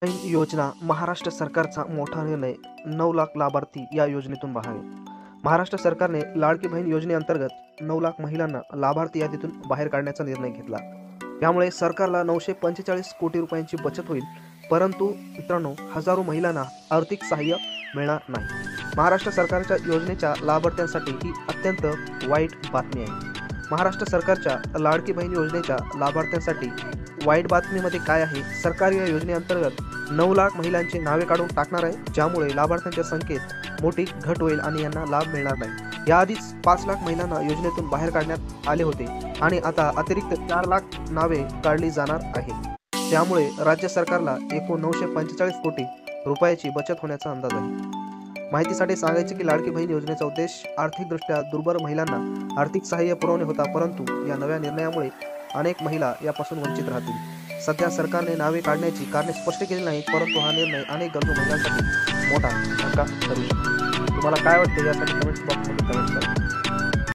योजना महाराष्ट्र सरकारचा मोठा निर्णय 9 लाख लाभार्थी या योजनेतून बाहेर. महाराष्ट्र सरकारने लाडकी बहीण योजनेअंतर्गत 9 लाख महिलांना लाभार्थी यादीतून बाहेर काढण्याचा निर्णय घेतला. यामुळे सरकारला 945 कोटी रुपयांची बचत होईल. परंतु मित्रांनो, हजारो महिलांना आर्थिक सहाय्य मिळणार नाही. महाराष्ट्र सरकारच्या योजनेच्या लाभार्थ्यांसाठी ही अत्यंत वाईट बातमी आहे. महाराष्ट्र सरकारच्या लाडकी बहीण योजनेच्या लाभार्थ्यांसाठी वाईट बातमीमध्ये काय आहे? सरकार या योजनेअंतर्गत 9 लाख महिलांची नावे काढून टाकणार आहे, ज्यामुळे लाभार्थ्यांच्या संख्येत मोठी घट होईल आणि यांना लाभ मिळणार नाही. याआधीच 5 लाख महिलांना योजनेतून बाहेर काढण्यात आले होते आणि आता अतिरिक्त 4 लाख नावे काढली जाणार आहेत. त्यामुळे राज्य सरकारला एकूण 945 कोटी रुपयाची बचत होण्याचा अंदाज आहे. माहितीसाठी सांगायचे की लाडकी बहीण योजनेचा उद्देश आर्थिकदृष्ट्या दुर्बल महिलांना आर्थिक सहाय्य पुरवणे होता, परंतु या नव्या निर्णयामुळे अनेक महिला यापासून वंचित राहतील. सध्या सरकारने नावे काढण्याची कारणे स्पष्ट केली नाहीत, परंतु हा निर्णय अनेक गरजू महिलांसाठी मोठा धक्का ठरू शकतो. तुम्हाला काय वाटते यासाठी कमेंट बॉक्समध्ये कमेंट करा.